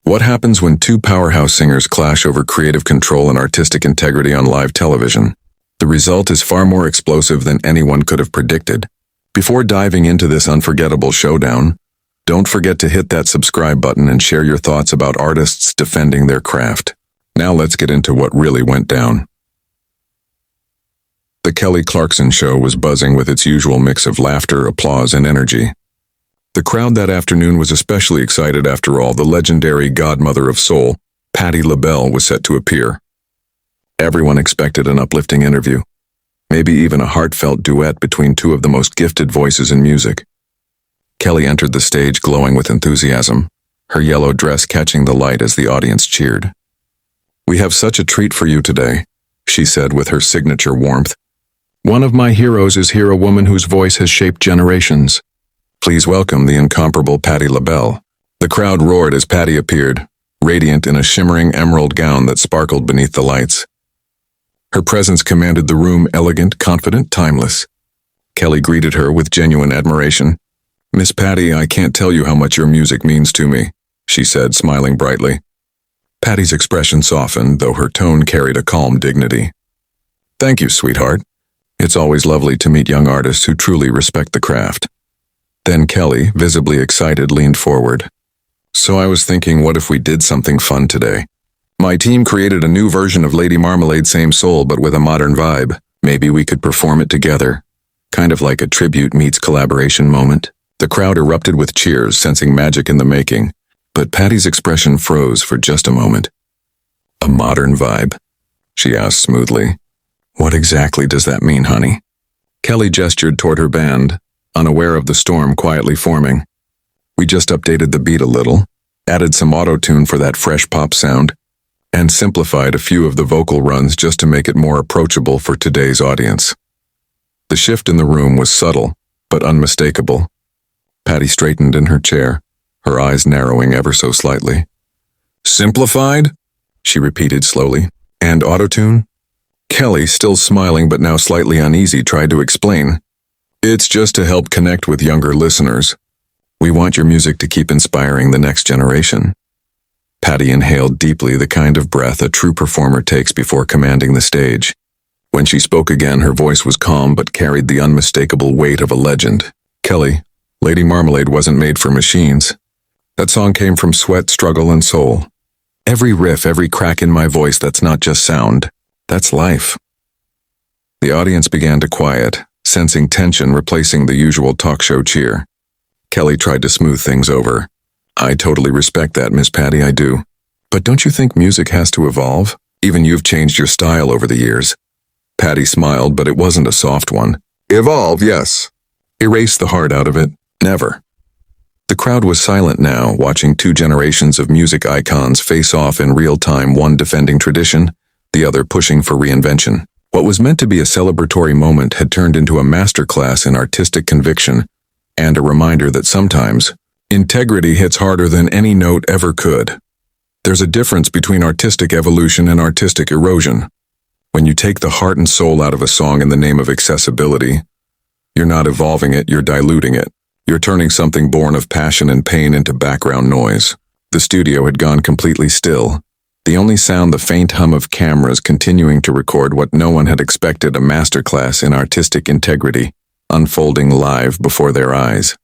What happens when two powerhouse singers clash over creative control and artistic integrity on live television? The result is far more explosive than anyone could have predicted. Before diving into this unforgettable showdown, don't forget to hit that subscribe button and share your thoughts about artists defending their craft. Now let's get into what really went down. The Kelly Clarkson Show was buzzing with its usual mix of laughter, applause, and energy. The crowd that afternoon was especially excited. After all, the legendary Godmother of Soul, Patti LaBelle, was set to appear. Everyone expected an uplifting interview, maybe even a heartfelt duet between two of the most gifted voices in music. Kelly entered the stage glowing with enthusiasm, her yellow dress catching the light as the audience cheered. "We have such a treat for you today," she said with her signature warmth. "One of my heroes is here, a woman whose voice has shaped generations. Please welcome the incomparable Patti LaBelle." The crowd roared as Patti appeared, radiant in a shimmering emerald gown that sparkled beneath the lights. Her presence commanded the room, elegant, confident, timeless. Kelly greeted her with genuine admiration. "Miss Patti, I can't tell you how much your music means to me," she said, smiling brightly. Patti's expression softened, though her tone carried a calm dignity. "Thank you, sweetheart. It's always lovely to meet young artists who truly respect the craft." Then Kelly, visibly excited, leaned forward. "So I was thinking, what if we did something fun today? My team created a new version of Lady Marmalade, Same Soul, but with a modern vibe. Maybe we could perform it together. Kind of like a tribute meets collaboration moment." The crowd erupted with cheers, sensing magic in the making, but Patti's expression froze for just a moment. "A modern vibe?" she asked smoothly. "What exactly does that mean, honey?" Kelly gestured toward her band, unaware of the storm quietly forming. "We just updated the beat a little, added some auto-tune for that fresh pop sound, and simplified a few of the vocal runs just to make it more approachable for today's audience." The shift in the room was subtle, but unmistakable. Patti straightened in her chair, her eyes narrowing ever so slightly. "Simplified?" she repeated slowly. "And auto-tune?" Kelly, still smiling but now slightly uneasy, tried to explain. "It's just to help connect with younger listeners. We want your music to keep inspiring the next generation." Patti inhaled deeply, the kind of breath a true performer takes before commanding the stage. When she spoke again, her voice was calm but carried the unmistakable weight of a legend. "Kelly, Lady Marmalade wasn't made for machines. That song came from sweat, struggle, and soul. Every riff, every crack in my voice, that's not just sound. That's life." The audience began to quiet, sensing tension replacing the usual talk show cheer. Kelly tried to smooth things over. "I totally respect that, Miss Patti, I do. But don't you think music has to evolve? Even you've changed your style over the years." Patti smiled, but it wasn't a soft one. "Evolve, yes. Erase the heart out of it, never." The crowd was silent now, watching two generations of music icons face off in real time, one defending tradition, the other pushing for reinvention. What was meant to be a celebratory moment had turned into a masterclass in artistic conviction, and a reminder that sometimes integrity hits harder than any note ever could. There's a difference between artistic evolution and artistic erosion. When you take the heart and soul out of a song in the name of accessibility, you're not evolving it, you're diluting it. You're turning something born of passion and pain into background noise. The studio had gone completely still. The only sound, the faint hum of cameras continuing to record what no one had expected, a masterclass in artistic integrity, unfolding live before their eyes.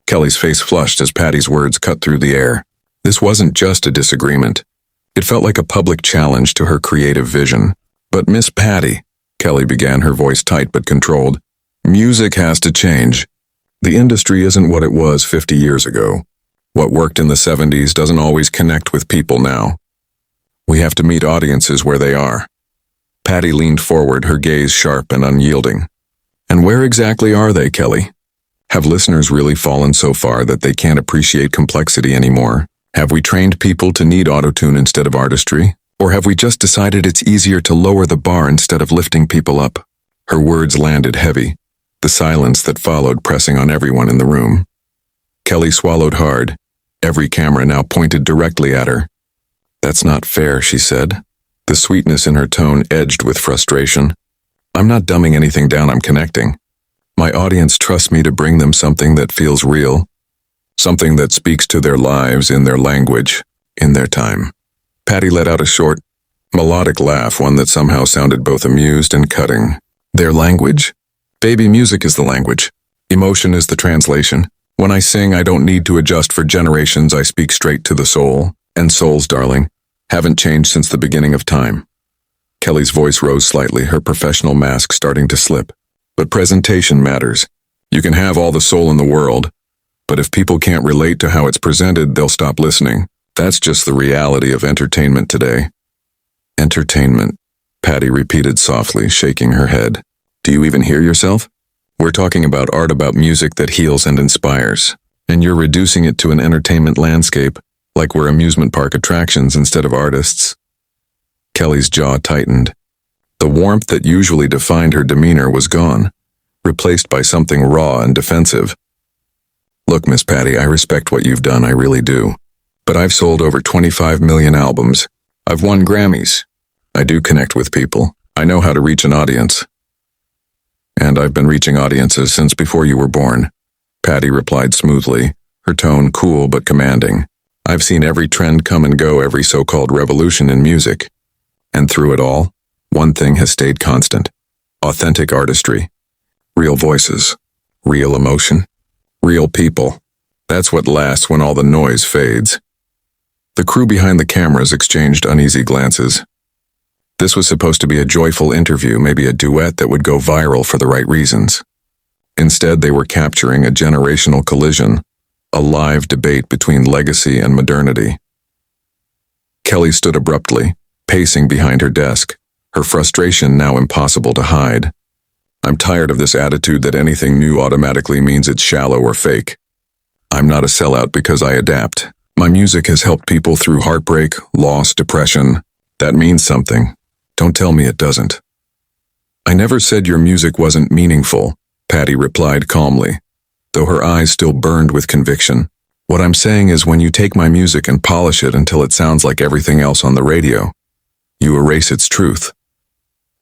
Kelly's face flushed as Patti's words cut through the air. This wasn't just a disagreement. It felt like a public challenge to her creative vision. "But Miss Patti," Kelly began, her voice tight but controlled, "music has to change. The industry isn't what it was 50 years ago. What worked in the 70s doesn't always connect with people now. We have to meet audiences where they are." Patti leaned forward, her gaze sharp and unyielding. "And where exactly are they, Kelly? Have listeners really fallen so far that they can't appreciate complexity anymore? Have we trained people to need autotune instead of artistry? Or have we just decided it's easier to lower the bar instead of lifting people up?" Her words landed heavy, the silence that followed pressing on everyone in the room. Kelly swallowed hard, every camera now pointed directly at her. "That's not fair," she said. The sweetness in her tone edged with frustration. "I'm not dumbing anything down, I'm connecting. My audience trusts me to bring them something that feels real, something that speaks to their lives in their language. in their time. Patti let out a short, melodic laugh, one that somehow sounded both amused and cutting. Their language? Baby, music is the language. Emotion is the translation. When I sing, I don't need to adjust for generations. I speak straight to the soul. And souls, darling, haven't changed since the beginning of time. Kelly's voice rose slightly, her professional mask starting to slip. But presentation matters. You can have all the soul in the world, but if people can't relate to how it's presented, they'll stop listening. That's just the reality of entertainment today. Entertainment, Patti repeated softly, shaking her head. Do you even hear yourself? We're talking about art, about music that heals and inspires, and you're reducing it to an entertainment landscape, like we're amusement park attractions instead of artists. Kelly's jaw tightened. The warmth that usually defined her demeanor was gone, replaced by something raw and defensive. Look, Miss Patti, I respect what you've done, I really do. But I've sold over 25 million albums. I've won Grammys. I do connect with people. I know how to reach an audience. And I've been reaching audiences since before you were born, Patti replied smoothly, her tone cool but commanding. I've seen every trend come and go, every so-called revolution in music. And through it all, one thing has stayed constant. Authentic artistry. Real voices. Real emotion. Real people. That's what lasts when all the noise fades. The crew behind the cameras exchanged uneasy glances. This was supposed to be a joyful interview, maybe a duet that would go viral for the right reasons. Instead, they were capturing a generational collision, a live debate between legacy and modernity. Kelly stood abruptly, pacing behind her desk, her frustration now impossible to hide. I'm tired of this attitude that anything new automatically means it's shallow or fake. I'm not a sellout because I adapt. My music has helped people through heartbreak, loss, depression. That means something. Don't tell me it doesn't. I never said your music wasn't meaningful, Patti replied calmly, though her eyes still burned with conviction. What I'm saying is when you take my music and polish it until it sounds like everything else on the radio, you erase its truth.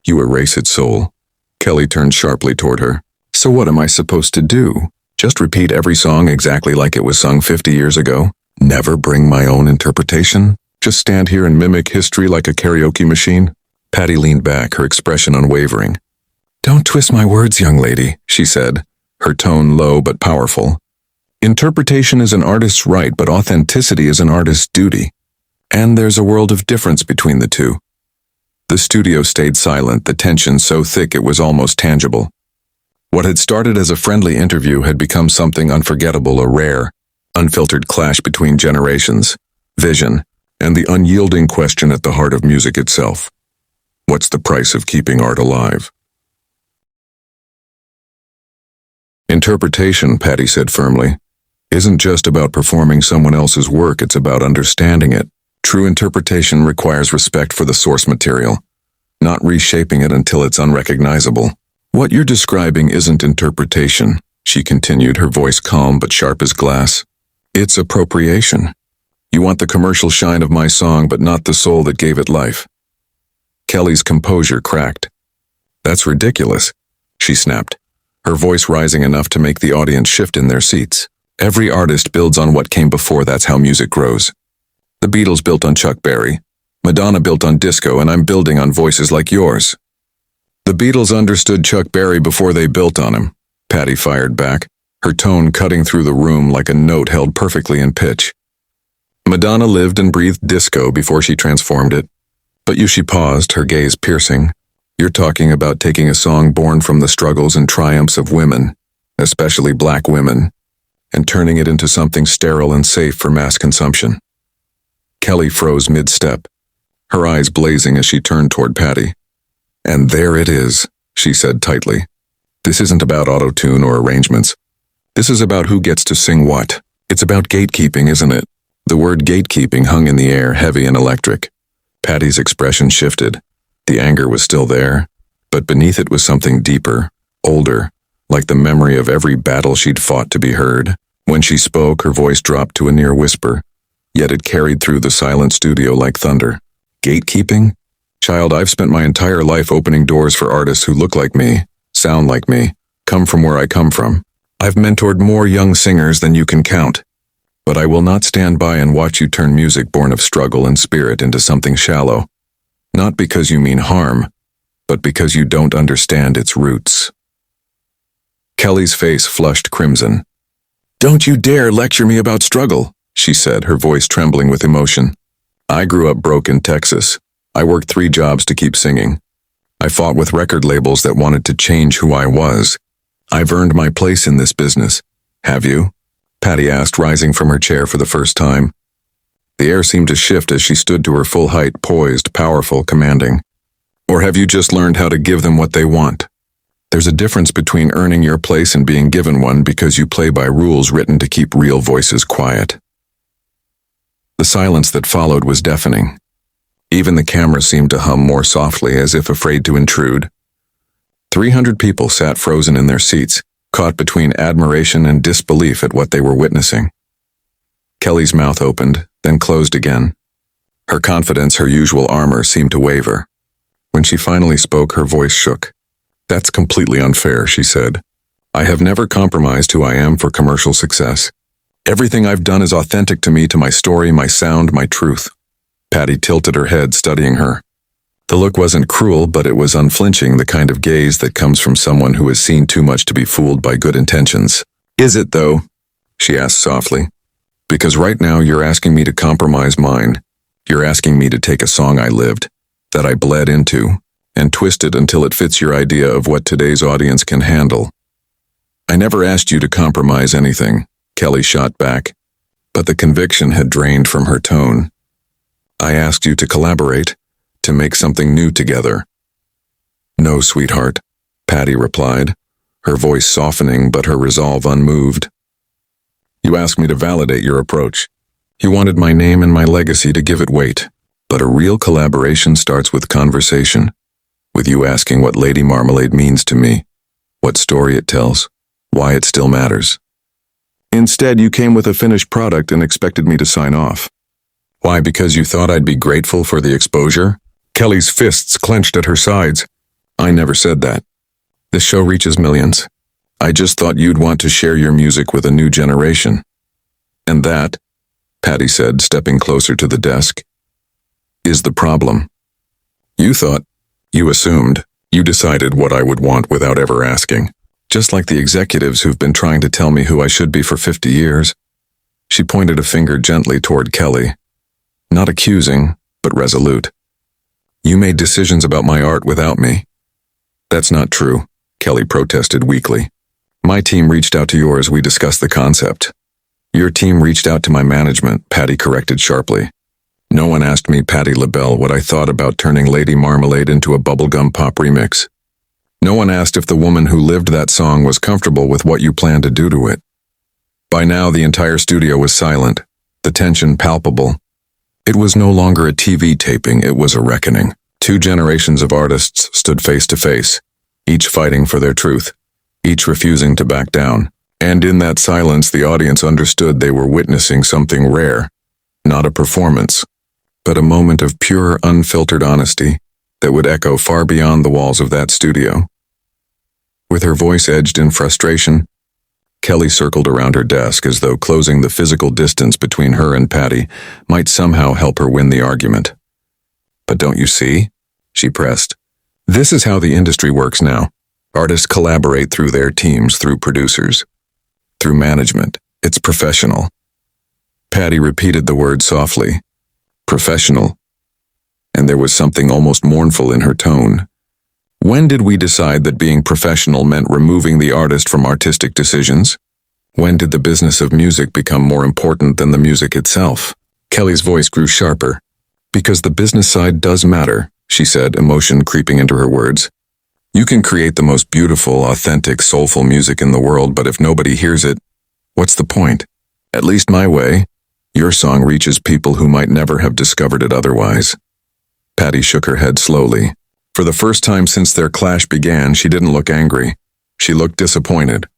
You erase its soul. Kelly turned sharply toward her. So what am I supposed to do? Just repeat every song exactly like it was sung 50 years ago? Never bring my own interpretation? Just stand here and mimic history like a karaoke machine? Patti leaned back, her expression unwavering. Don't twist my words, young lady, she said, her tone low but powerful. Interpretation is an artist's right, but authenticity is an artist's duty. And there's a world of difference between the two. The studio stayed silent, the tension so thick it was almost tangible. What had started as a friendly interview had become something unforgettable, a rare, unfiltered clash between generations, vision, and the unyielding question at the heart of music itself. What's the price of keeping art alive? Interpretation, Patti said firmly, isn't just about performing someone else's work, it's about understanding it. True interpretation requires respect for the source material, not reshaping it until it's unrecognizable. What you're describing isn't interpretation, she continued, her voice calm but sharp as glass. It's appropriation. You want the commercial shine of my song, but not the soul that gave it life. Kelly's composure cracked. That's ridiculous, she snapped, her voice rising enough to make the audience shift in their seats. Every artist builds on what came before, that's how music grows. The Beatles built on Chuck Berry, Madonna built on disco, and I'm building on voices like yours. The Beatles understood Chuck Berry before they built on him, Patti fired back, her tone cutting through the room like a note held perfectly in pitch. Madonna lived and breathed disco before she transformed it. But she paused, her gaze piercing. You're talking about taking a song born from the struggles and triumphs of women, especially black women, and turning it into something sterile and safe for mass consumption. Kelly froze mid-step, her eyes blazing as she turned toward Patti. And there it is, she said tightly. This isn't about auto-tune or arrangements. This is about who gets to sing what. It's about gatekeeping, isn't it? The word gatekeeping hung in the air, heavy and electric. Patti's expression shifted. The anger was still there, but beneath it was something deeper, older, like the memory of every battle she'd fought to be heard. When she spoke, her voice dropped to a near whisper, yet it carried through the silent studio like thunder. Gatekeeping? Child, I've spent my entire life opening doors for artists who look like me, sound like me, come from where I come from. I've mentored more young singers than you can count. But I will not stand by and watch you turn music born of struggle and spirit into something shallow. Not because you mean harm, but because you don't understand its roots." Kelly's face flushed crimson. "Don't you dare lecture me about struggle," she said, her voice trembling with emotion. "I grew up broke in Texas. I worked 3 jobs to keep singing. I fought with record labels that wanted to change who I was. I've earned my place in this business. Have you?" Patti asked, rising from her chair for the first time. The air seemed to shift as she stood to her full height, poised, powerful, commanding. "Or have you just learned how to give them what they want? There's a difference between earning your place and being given one because you play by rules written to keep real voices quiet." The silence that followed was deafening. Even the camera seemed to hum more softly, as if afraid to intrude. 300 people sat frozen in their seats, caught between admiration and disbelief at what they were witnessing. Kelly's mouth opened, then closed again. Her confidence, her usual armor, seemed to waver. When she finally spoke, her voice shook. "That's completely unfair," she said. "I have never compromised who I am for commercial success. Everything I've done is authentic to me, to my story, my sound, my truth." Patti tilted her head, studying her. The look wasn't cruel, but it was unflinching, the kind of gaze that comes from someone who has seen too much to be fooled by good intentions. "Is it, though?" she asked softly. "Because right now you're asking me to compromise mine. You're asking me to take a song I lived, that I bled into, and twist it until it fits your idea of what today's audience can handle." "I never asked you to compromise anything," Kelly shot back, but the conviction had drained from her tone. "I asked you to collaborate, to make something new together." "No, sweetheart," Patti replied, her voice softening but her resolve unmoved. "You asked me to validate your approach. You wanted my name and my legacy to give it weight. But a real collaboration starts with conversation, with you asking what Lady Marmalade means to me, what story it tells, why it still matters. Instead, you came with a finished product and expected me to sign off. Why, because you thought I'd be grateful for the exposure?" Kelly's fists clenched at her sides. "I never said that. This show reaches millions. I just thought you'd want to share your music with a new generation." "And that," Patti said, stepping closer to the desk, "is the problem. You thought, you assumed, you decided what I would want without ever asking. Just like the executives who've been trying to tell me who I should be for 50 years. She pointed a finger gently toward Kelly. Not accusing, but resolute. "You made decisions about my art without me." "That's not true," Kelly protested weakly. "My team reached out to yours, we discussed the concept." "Your team reached out to my management," Patti corrected sharply. "No one asked me, Patti LaBelle, what I thought about turning Lady Marmalade into a bubblegum pop remix. No one asked if the woman who lived that song was comfortable with what you planned to do to it." By now, the entire studio was silent, the tension palpable. It was no longer a TV taping, it was a reckoning. 2 generations of artists stood face to face, each fighting for their truth, each refusing to back down. And in that silence, the audience understood they were witnessing something rare, not a performance, but a moment of pure, unfiltered honesty that would echo far beyond the walls of that studio. With her voice edged in frustration, Kelly circled around her desk as though closing the physical distance between her and Patti might somehow help her win the argument. "But don't you see?" she pressed. "This is how the industry works now. Artists collaborate through their teams, through producers, through management. It's professional." Patti repeated the word softly. "Professional." And there was something almost mournful in her tone. When did we decide that being professional meant removing the artist from artistic decisions? When did the business of music become more important than the music itself? Kelly's voice grew sharper. "Because the business side does matter," she said, emotion creeping into her words. "You can create the most beautiful, authentic, soulful music in the world, but if nobody hears it, what's the point? At least my way, your song reaches people who might never have discovered it otherwise." Patti shook her head slowly. For the first time since their clash began, she didn't look angry. She looked disappointed.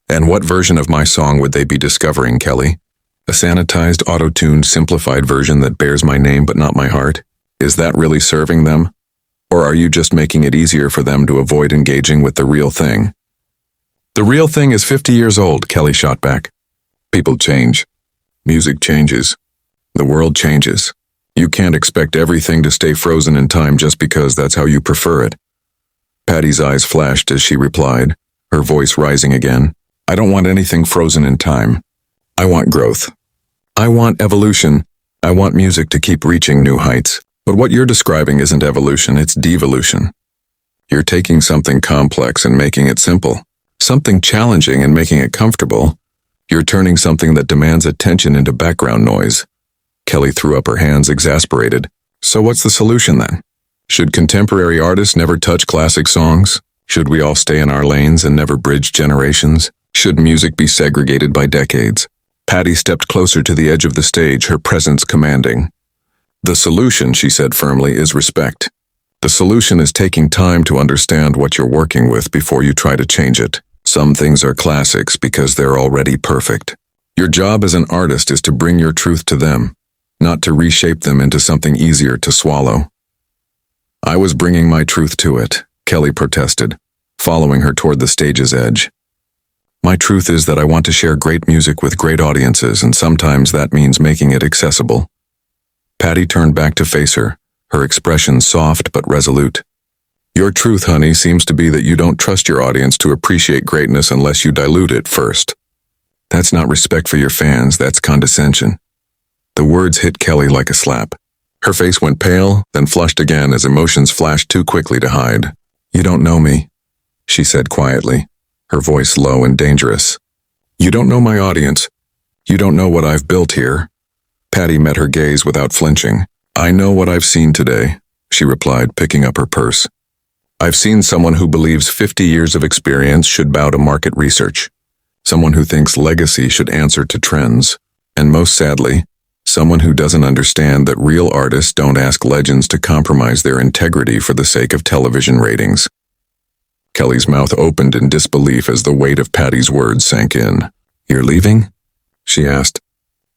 "And what version of my song would they be discovering, Kelly? A sanitized, auto-tuned, simplified version that bears my name but not my heart? Is that really serving them? Or are you just making it easier for them to avoid engaging with the real thing?" "The real thing is 50 years old," Kelly shot back. "People change. Music changes. The world changes. You can't expect everything to stay frozen in time just because that's how you prefer it. Patty's eyes flashed as she replied, her voice rising again. I don't want anything frozen in time. I want growth. I want evolution. I want music to keep reaching new heights. But what you're describing isn't evolution, it's devolution. You're taking something complex and making it simple. Something challenging and making it comfortable. You're turning something that demands attention into background noise. Kelly threw up her hands, exasperated. So what's the solution then? Should contemporary artists never touch classic songs? Should we all stay in our lanes and never bridge generations? Should music be segregated by decades? Patti stepped closer to the edge of the stage, her presence commanding. The solution, she said firmly, is respect. The solution is taking time to understand what you're working with before you try to change it. Some things are classics because they're already perfect. Your job as an artist is to bring your truth to them, not to reshape them into something easier to swallow. I was bringing my truth to it, Kelly protested, following her toward the stage's edge. My truth is that I want to share great music with great audiences, and sometimes that means making it accessible. Patti turned back to face her, her expression soft but resolute. Your truth, honey, seems to be that you don't trust your audience to appreciate greatness unless you dilute it first. That's not respect for your fans, that's condescension. The words hit Kelly like a slap. Her face went pale, then flushed again as emotions flashed too quickly to hide. You don't know me, she said quietly, her voice low and dangerous. You don't know my audience. You don't know what I've built here. Patti met her gaze without flinching. I know what I've seen today, she replied, picking up her purse. I've seen someone who believes 50 years of experience should bow to market research. Someone who thinks legacy should answer to trends. And most sadly, someone who doesn't understand that real artists don't ask legends to compromise their integrity for the sake of television ratings. Kelly's mouth opened in disbelief as the weight of Patti's words sank in. You're leaving? She asked.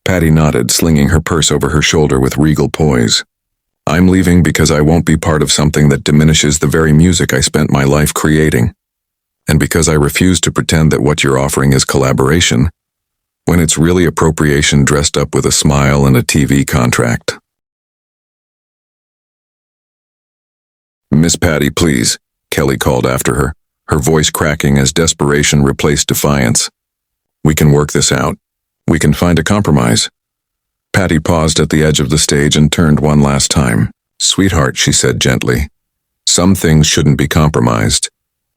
Patti nodded, slinging her purse over her shoulder with regal poise. I'm leaving because I won't be part of something that diminishes the very music I spent my life creating. And because I refuse to pretend that what you're offering is collaboration, when it's really appropriation dressed up with a smile and a TV contract. Miss Patti, please, Kelly called after her, her voice cracking as desperation replaced defiance. We can work this out. We can find a compromise. Patti paused at the edge of the stage and turned one last time. Sweetheart, she said gently, some things shouldn't be compromised.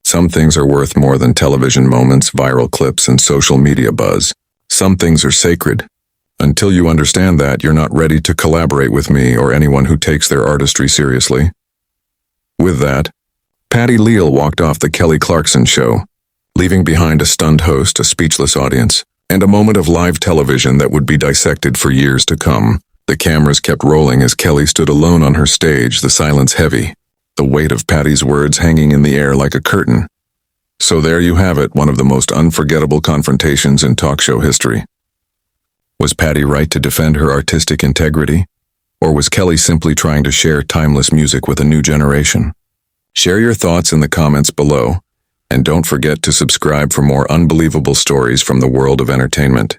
Some things are worth more than television moments, viral clips, and social media buzz. Some things are sacred. Until you understand that, you're not ready to collaborate with me or anyone who takes their artistry seriously. With that, Patti LaBelle walked off the Kelly Clarkson Show, leaving behind a stunned host, a speechless audience, and a moment of live television that would be dissected for years to come. The cameras kept rolling as Kelly stood alone on her stage, the silence heavy, the weight of Patti's words hanging in the air like a curtain. So there you have it, one of the most unforgettable confrontations in talk show history. Was Patti right to defend her artistic integrity? Or was Kelly simply trying to share timeless music with a new generation? Share your thoughts in the comments below, and don't forget to subscribe for more unbelievable stories from the world of entertainment.